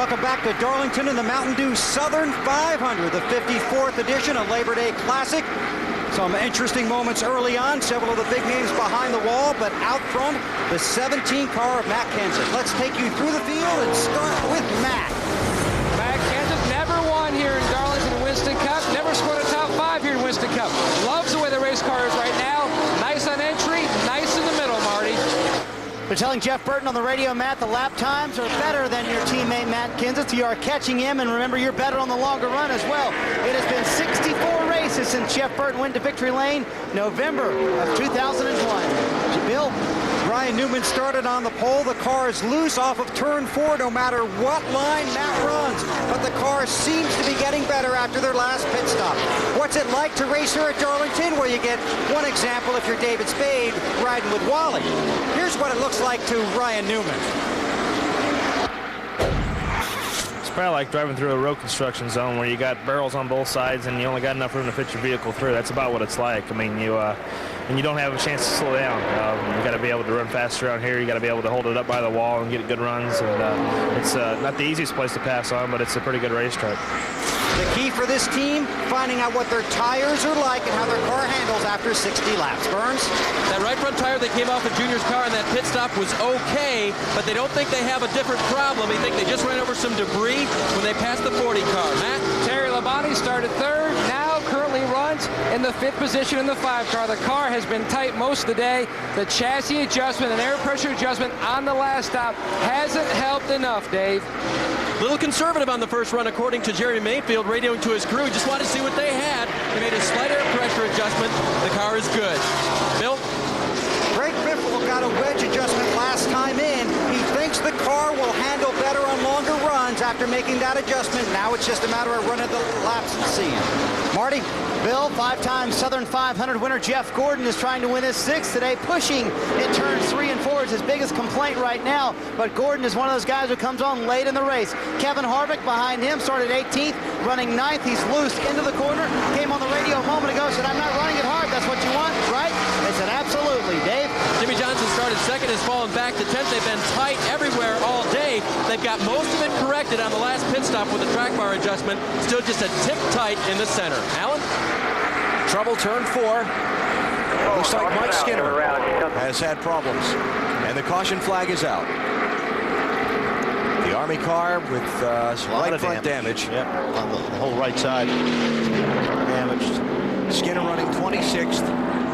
Welcome back to Darlington in the Mountain Dew Southern 500, the 54th edition of Labor Day Classic. Some interesting moments early on, several of the big names behind the wall, but out front, the 17 car of Matt Kenseth. Let's take you through the field and start with Matt. Matt Kenseth never won here in Darlington Winston Cup, never scored a top 5 here in Winston Cup. Loves the way the race car is right now. Nice on entry, nice in the middle, Marty. They're telling Jeff Burton on the radio, Matt, the lap times are better than your teammate Matt Kenseth. You are catching him, and remember, you're better on the longer run as well. It has been 64 races since Jeff Burton went to victory lane, November of 2001. Bill? Ryan Newman started on the pole. The car is loose off of turn 4 no matter what line Matt runs. But the car seems to be getting better after their last pit stop. What's it like to race here at Darlington? Well, you get one example if you're David Spade riding with Wally. Here's what it looks like to Ryan Newman. It's probably like driving through a road construction zone where you got barrels on both sides and you only got enough room to fit your vehicle through. That's about what it's like. I mean, and you don't have a chance to slow down. You got to be able to run faster around here. You got to be able to hold it up by the wall and get good runs. And it's not the easiest place to pass on, but it's a pretty good racetrack. The key for this team, finding out what their tires are like and how their car handles after 60 laps. Burns? That right front tire that came off of Junior's car in that pit stop was okay, but they don't think they have a different problem. They think they just ran over some debris when they passed the 40 car. Matt? Terry Labonte started third, now currently runs in the 5th position in the 5 car. The car has been tight most of the day. The chassis adjustment and air pressure adjustment on the last stop hasn't helped enough, Dave. A little conservative on the first run, according to Jerry Mayfield, radioing to his crew. Just wanted to see what they had. They made a slight air pressure adjustment. The car is good. Bill? Greg Biffle got a wedge adjustment last time in. He thinks the car will handle better on longer runs after making that adjustment. Now it's just a matter of running the laps and seeing. Marty? Bill, 5-time Southern 500 winner Jeff Gordon is trying to win his 6th today, pushing in turns 3 and 4 is his biggest complaint right now, but Gordon is one of those guys who comes on late in the race. Kevin Harvick behind him started 18th, running 9th. He's loose into the corner, came on the radio a moment ago, said, I'm not running it hard, that's what you want, right? They said, absolutely. Dave? Jimmy Johnson started 2nd, has fallen back to 10th. They've been tight everywhere all day. They've got most of it corrected on the last pit stop with the track bar adjustment. Still just a tick tight in the center. Alan? Trouble turn 4. Looks like Mike Skinner has had problems, and the caution flag is out. The Army car with some right front damage. Yep, on the whole right side. Damaged. Skinner running 26th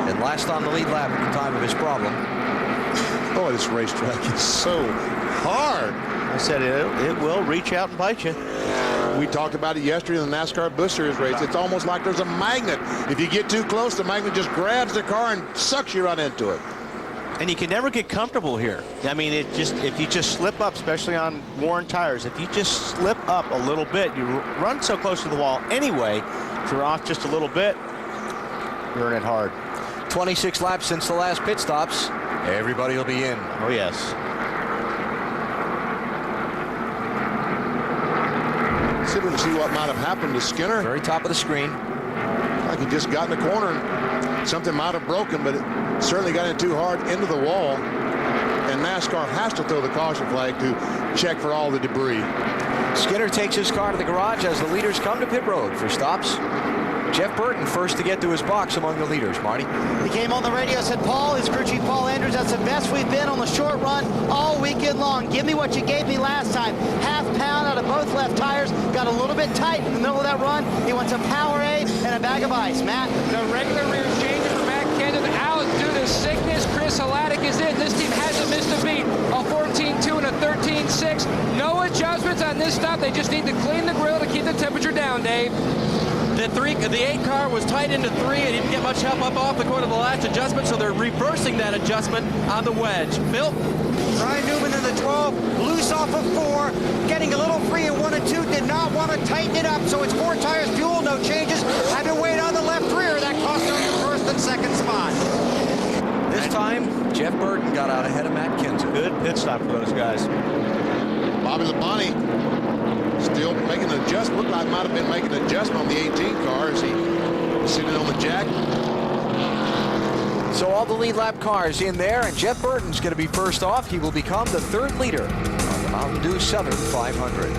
and last on the lead lap at the time of his problem. Oh, this racetrack is so hard. I said it will reach out and bite you. We talked about it yesterday in the NASCAR Busch Series race. It's almost like there's a magnet. If you get too close, the magnet just grabs the car and sucks you right into it. And you can never get comfortable here. I mean, if you just slip up, especially on worn tires, if you just slip up a little bit, you run so close to the wall anyway, if you're off just a little bit, you're in it hard. 26 laps since the last pit stops. Everybody will be in. Oh, yes. Sit and see what might have happened to Skinner. Very top of the screen. Like he just got in the corner and something might have broken, but it certainly got in too hard into the wall. And NASCAR has to throw the caution flag to check for all the debris. Skinner takes his car to the garage as the leaders come to pit road for stops. Jeff Burton first to get to his box among the leaders. Marty? He came on the radio, said, Paul, his crew chief Paul Andrews, that's the best we've been on the short run all weekend long. Give me what you gave me last time. Half pound out of both left tires. Got a little bit tight in the middle of that run. He wants a Powerade and a bag of ice. Matt? The regular rear change for Matt Kenseth out due to sickness. Chris Hladek is in. This team hasn't missed a beat. A 14.2 and a 13.6. No adjustments on this stop. They just need to clean the grill to keep the temperature down, Dave. The 8 car was tight into 3 and didn't get much help up off the corner of the last adjustment, so they're reversing that adjustment on the wedge. Bill? Ryan Newman in the 12, loose off of 4, getting a little free in 1 and 2, did not want to tighten it up, so it's 4 tires, fuel, no changes, had to wait on the left rear. That cost him the 1st and 2nd spot. This time, Jeff Burton got out ahead of Matt Kenseth. Good pit stop for those guys. Bobby Labonte still making an adjustment. Looked like might have been making an adjustment on the 18 car as he was sitting on the jack. So all the lead lap cars in there, and Jeff Burton's going to be first off. He will become the third leader on the Mountain Dew Southern 500.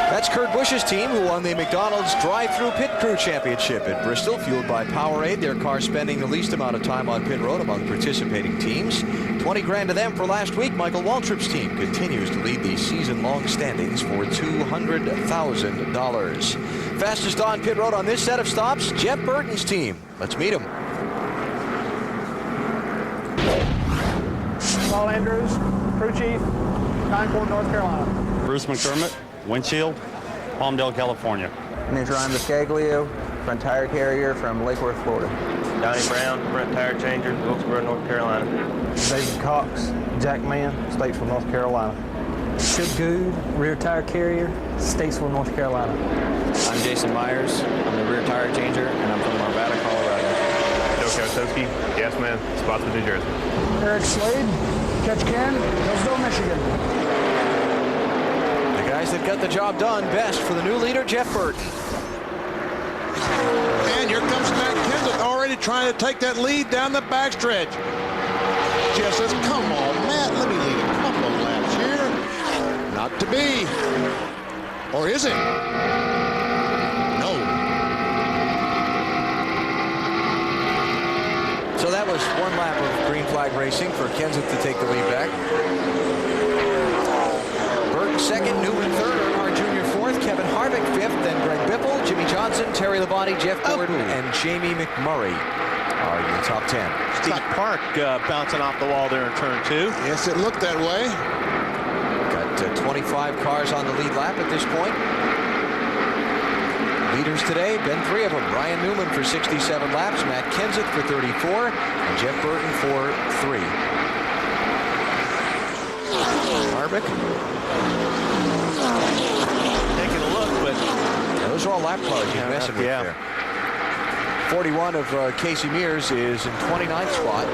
That's Kurt Busch's team, who won the McDonald's Drive-Thru Pit Crew Championship at Bristol, fueled by Powerade. Their car spending the least amount of time on pit road among participating teams. 20 grand to them for last week. Michael Waltrip's team continues to lead the season-long standings for $200,000. Fastest on pit road on this set of stops, Jeff Burton's team. Let's meet him. Paul Andrews, crew chief, Concord, North Carolina. Bruce McDermott, Windshield, Palmdale, California. My name's Ryan Biscaglio, front tire carrier from Lake Worth, Florida. Donnie Brown, front tire changer, Wilkesboro, North Carolina. David Cox, Jack Mann, Statesville, North Carolina. Chip Good, rear tire carrier, Statesville, North Carolina. I'm Jason Myers. I'm the rear tire changer, and I'm from Arvada, Colorado. Joe Kawasowski, gas man, Spotswood, New Jersey. Eric Slade, Ketchikan, Hillsdale, Michigan. The guys that got the job done best for the new leader, Jeff Burton. And here comes Matt Kenseth, already trying to take that lead down the backstretch. Jeff says, come on, Matt, let me lead a couple of laps here. Not to be. Or is it? No. So that was one lap of green flag racing for Kenseth to take the lead back. Burton second, Newman third, Earnhardt Jr. fourth, Kevin Harvick fifth, then Greg Biffle, Jimmy Johnson, Terry Labonte, Jeff Gordon, and Jamie McMurray are in the top 10. Steve Park bouncing off the wall there in turn 2. Yes, it looked that way. Got 25 cars on the lead lap at this point. Leaders today, been three of them. Ryan Newman for 67 laps, Matt Kenseth for 34, and Jeff Burton for 3. Harvick. Taking a look, but Those are all lap cars you're messing with there. 41 of Casey Mears is in 29th spot.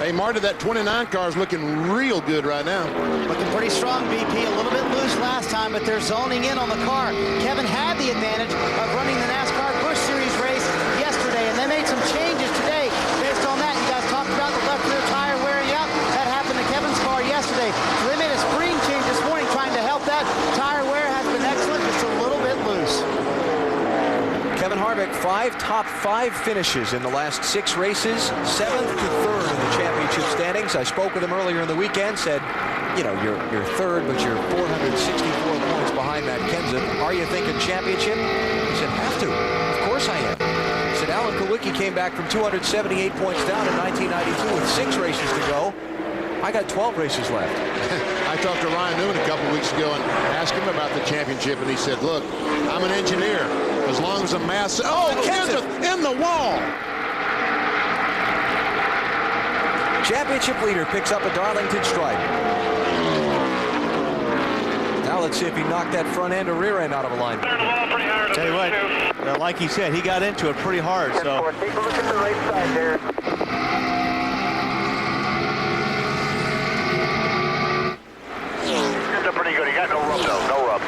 Hey, Marty, that 29 car is looking real good right now. Looking pretty strong, BP. A little bit loose last time, but they're zoning in on the car. Kevin had the advantage of running the NASCAR Busch Series race yesterday, and they made some changes today based on that. You guys talked about the left rear tire wearing out. That happened to Kevin's car yesterday. So they made a spring change this morning trying to help that. Tire wear has been excellent, just a little bit loose. Kevin Harvick, top five finishes in the last 6 races, 7th to 3rd in the championship standings. I spoke with him earlier in the weekend, said, you know, you're third, but you're 464 points behind Matt Kenseth. Are you thinking championship? He said, have to. Of course I am. He said, Alan Kulwicki came back from 278 points down in 1992 with 6 races to go. I got 12 races left. I talked to Ryan Newman a couple weeks ago and asked him about the championship, and he said, look, I'm an engineer. As long as the mass... Oh, Kenseth in the wall! Championship leader picks up a Darlington stripe. Now let's see if he knocked that front end or rear end out of alignment. tell you what, like he said, he got into it pretty hard. So take a look at the right side there. Pretty good. He got no rub though. No rub.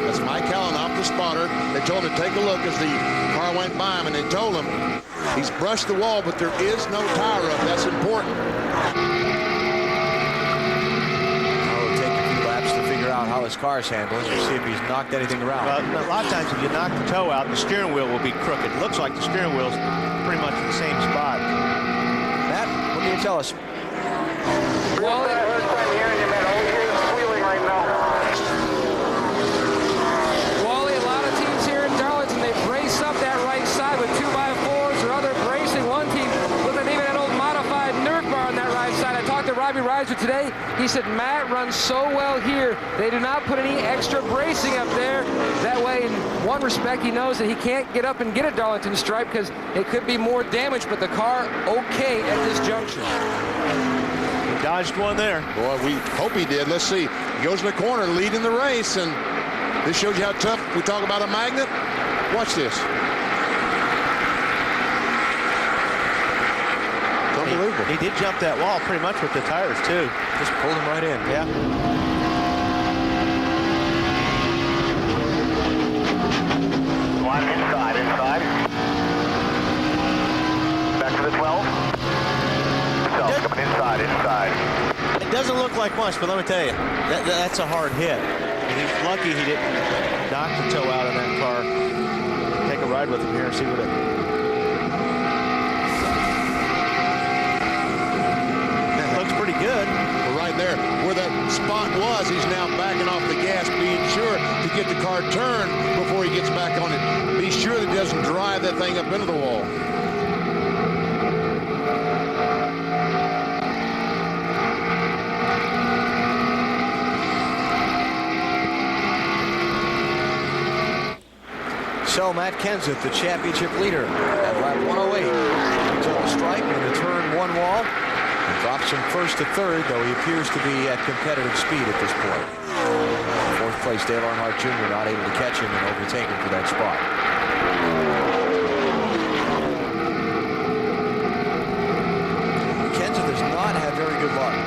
That's Mike Allen off the spotter. They told him to take a look as the car went by him, and they told him he's brushed the wall, but there is no tire rub. That's important. It'll take a few laps to figure out how his car's handling and see if he's knocked anything around. a lot of times if you knock the toe out, the steering wheel will be crooked. It looks like the steering wheel's pretty much in the same spot. Matt, what can you tell us? Wally, Wally, a lot of teams here in Darlington, they brace up that right side with 2x4s or other bracing. One team looked like they even had an old modified Nerf bar on that right side. I talked to Robby Reiser today. He said Matt runs so well here, they do not put any extra bracing up there. That way, in one respect, he knows that he can't get up and get a Darlington stripe because it could be more damage, but the car okay at this junction. Dodged one there. Boy, we hope he did. Let's see. He goes in the corner, leading the race, and this shows you how tough we talk about a magnet. Watch this. It's unbelievable. He did jump that wall pretty much with the tires, too. Just pulled him right in. Yeah. inside. It doesn't look like much, but let me tell you, that's a hard hit. And he's lucky he didn't knock the toe out of that car. Take a ride with him here and see what it... That looks pretty good. Right there, where that spot was, he's now backing off the gas, being sure to get the car turned before he gets back on it. Be sure that he doesn't drive that thing up into the wall. So Matt Kenseth, the championship leader at lap 108, to the stripe in the turn 1 wall. He drops from first to third, though he appears to be at competitive speed at this point. Fourth place, Dale Earnhardt Jr. not able to catch him and overtake him for that spot. Kenseth does not have very good luck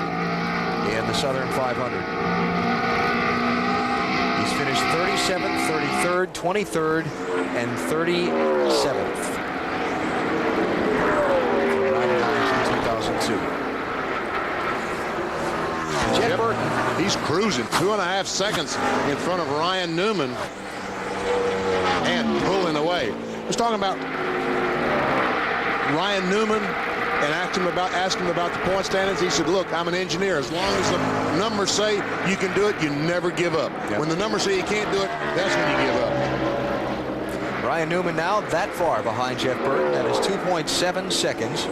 in the Southern 500. He's finished 37th, 33rd, 23rd, and 37th. From 99 to 2002. Jeff Burton. He's cruising 2.5 seconds in front of Ryan Newman and pulling away. I was talking about Ryan Newman and asked him about the point standings. He said, look, I'm an engineer. As long as the numbers say you can do it, you never give up. Yep. When the numbers say you can't do it, that's when you give up. Ryan Newman now that far behind Jeff Burton. That is 2.7 seconds.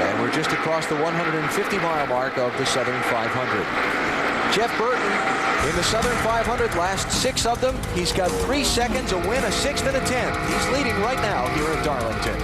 And we're just across the 150-mile mark of the Southern 500. Jeff Burton in the Southern 500, last 6 of them. He's got 3 seconds, a win, a 6th, and a 10th. He's leading right now here at Darlington.